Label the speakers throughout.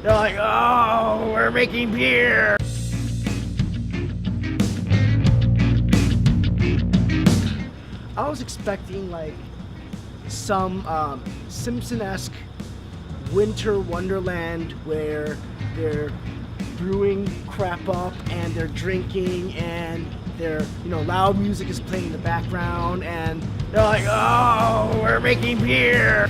Speaker 1: they're like, oh, we're making beer. I was expecting like some Simpson-esque winter wonderland where they're brewing crap up and they're drinking and they're, loud music is playing in the background and they're like, oh, we're making beer.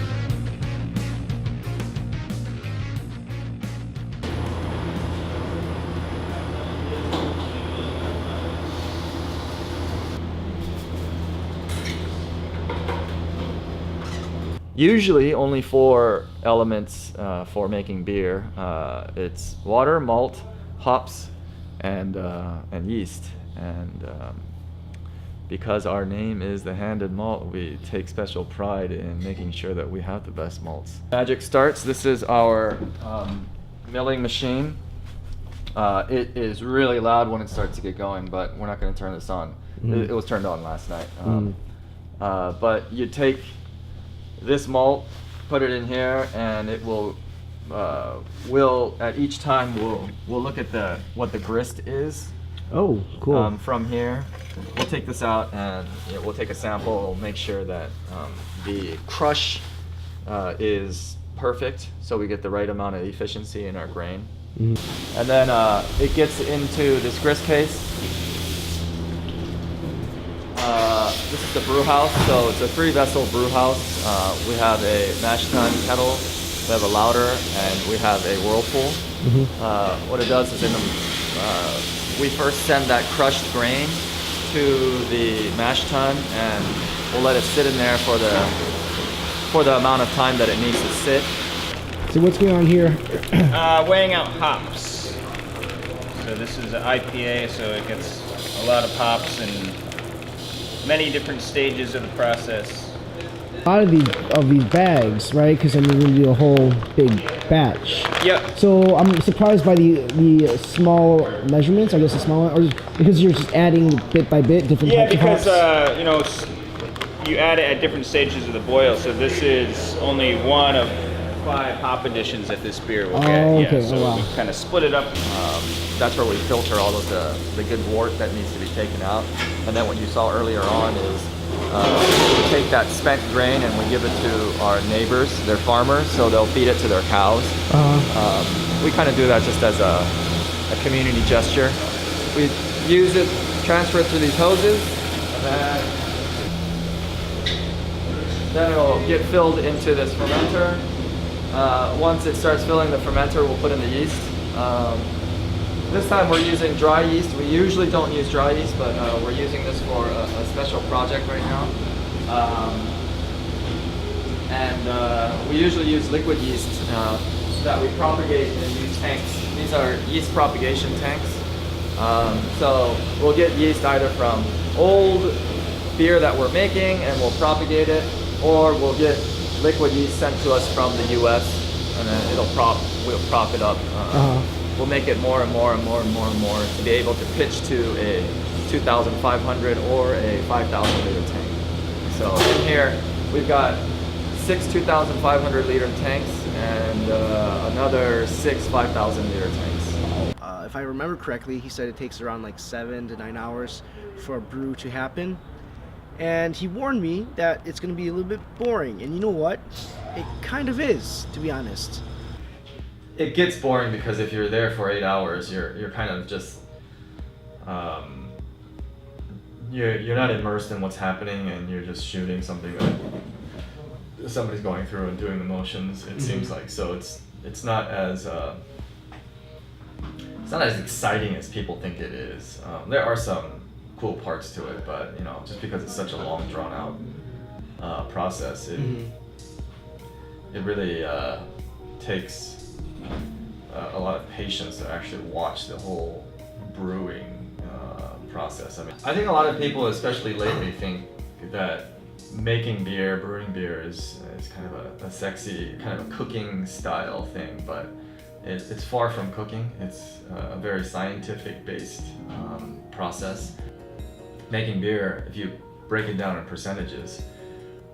Speaker 2: Usually only 4 elements for making beer. It's water, malt, hops, and yeast. And because our name is the Hand Malt, we take special pride in making sure that we have the best malts. Magic starts. This is our milling machine. It is really loud when it starts to get going, but we're not going to turn this on. It was turned on last night. But you take this malt, put it in here, and it will at each time we'll look at what the grist is.
Speaker 1: Oh, cool.
Speaker 2: From here, we'll take this out and we'll take a sample. We'll make sure that the crush is perfect, so we get the right amount of efficiency in our grain. And then it gets into this grist case. This is the brew house, so it's a 3-vessel brew house. We have a mash tun kettle, we have a lauter, and we have a whirlpool. What it does is we first send that crushed grain to the mash tun, and we'll let it sit in there for the amount of time that it needs to sit.
Speaker 1: So what's going on here?
Speaker 3: Weighing out hops. So this is an IPA, so it gets a lot of hops and many different stages of the process.
Speaker 1: A lot of these bags, right? Because we're going to do a whole big batch.
Speaker 3: Yep.
Speaker 1: So I'm surprised by the small measurements. I guess the small one, or because you're just adding bit by bit different types of hops?
Speaker 3: Yeah, because you add it at different stages of the boil. So this is only one of 5 hop additions that this beer will get.
Speaker 1: Okay.
Speaker 3: Yeah, so we kind of split it up.
Speaker 2: That's where we filter all of the good wort that needs to be taken out. And then what you saw earlier on is we take that spent grain and we give it to our neighbors, their farmers, so they'll feed it to their cows. We kind of do that just as a community gesture. We use it, transfer it through these hoses, and then it'll get filled into this fermenter. Once it starts filling the fermenter, we'll put in the yeast. This time we're using dry yeast. We usually don't use dry yeast, but we're using this for a special project right now. And we usually use liquid yeast that we propagate in these tanks. These are yeast propagation tanks. So we'll get yeast either from old beer that we're making and we'll propagate it, or we'll get liquid yeast sent to us from the US, and then we'll prop it up. We'll make it more and more and more and more and more to be able to pitch to a 2,500 or a 5,000 liter tank. So in here, we've got 6 2,500 liter tanks and another 6 5,000 liter tanks.
Speaker 1: If I remember correctly, he said it takes around like 7 to 9 hours for a brew to happen. And he warned me that it's going to be a little bit boring. And you know what? It kind of is, to be honest.
Speaker 2: It gets boring because if you're there for 8 hours, you're kind of just you're not immersed in what's happening, and you're just shooting something that somebody's going through and doing the motions. It seems like so it's not as exciting as people think it is. There are some cool parts to it, but just because it's such a long, drawn out process, it really takes a lot of patience to actually watch the whole brewing process. I think a lot of people, especially lately, think that making beer, brewing beer is kind of a sexy, kind of a cooking style thing, but it's far from cooking. It's a very scientific based process. Making beer, if you break it down in percentages,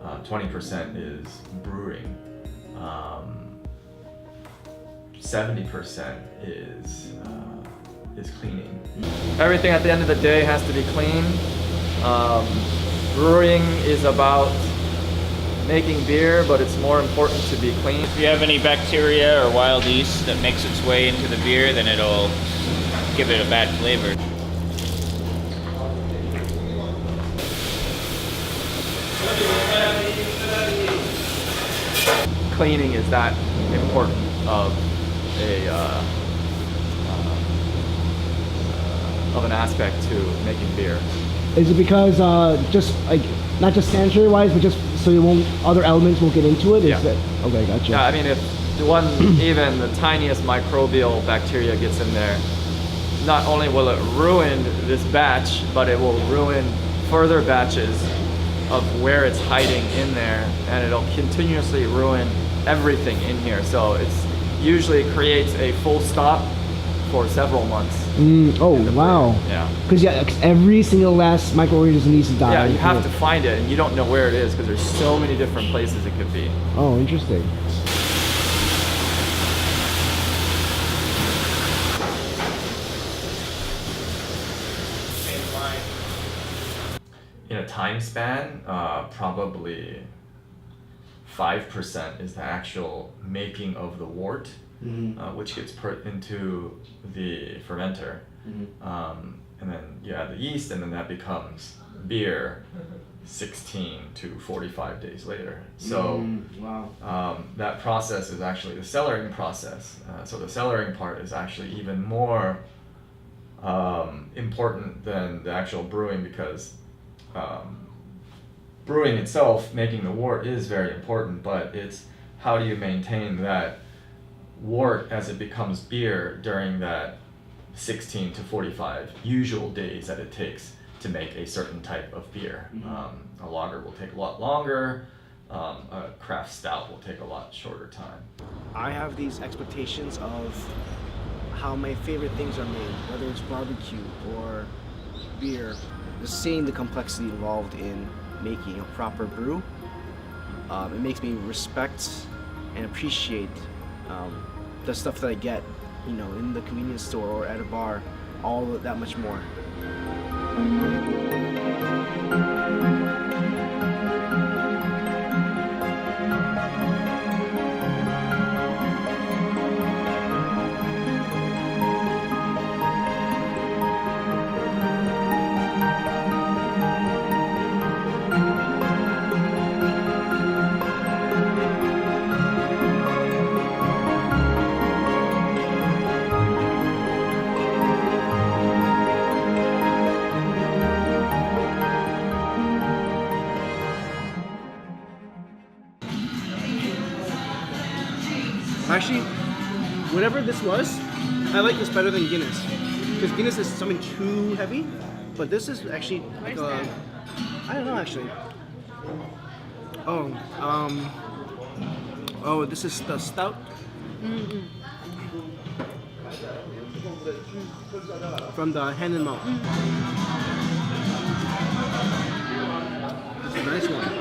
Speaker 2: 20% is brewing, 70% is cleaning. Everything at the end of the day has to be clean. Brewing is about making beer, but it's more important to be clean.
Speaker 3: If you have any bacteria or wild yeast that makes its way into the beer, then it'll give it a bad flavor.
Speaker 2: Cleaning is that important of an aspect to making beer.
Speaker 1: Is it because just like not just sanitary wise, but just so you won't other elements won't get into it?
Speaker 2: Yeah.
Speaker 1: Okay, gotcha.
Speaker 2: Yeah, I mean, if even the tiniest microbial bacteria gets in there, not only will it ruin this batch, but it will ruin further batches of where it's hiding in there, and it'll continuously ruin everything in here. So it's usually creates a full stop for several months.
Speaker 1: Oh wow.
Speaker 2: Yeah.
Speaker 1: Because every single last microorganism needs to die.
Speaker 2: Yeah, you have to find it, and you don't know where it is because there's so many different places it could be.
Speaker 1: Oh, interesting.
Speaker 2: In a time span, probably 5% is the actual making of the wort, which gets put into the fermenter. And then you add the yeast, and then that becomes beer 16 to 45 days later. So that process is actually the cellaring process. So the cellaring part is actually even more important than the actual brewing, because brewing itself, making the wort, is very important, but it's how do you maintain that wort as it becomes beer during that 16 to 45 usual days that it takes to make a certain type of beer. A lager will take a lot longer, a craft stout will take a lot shorter time.
Speaker 1: I have these expectations of how my favorite things are made, whether it's barbecue or beer. Just seeing the complexity involved in making a proper brew, it makes me respect and appreciate the stuff that I get, in the convenience store or at a bar, all that much more. Actually, whatever this was, I like this better than Guinness. Because Guinness is something too heavy, but this is actually like a, I don't know actually. Oh, this is the stout. From the Hand Malt. It's a nice one.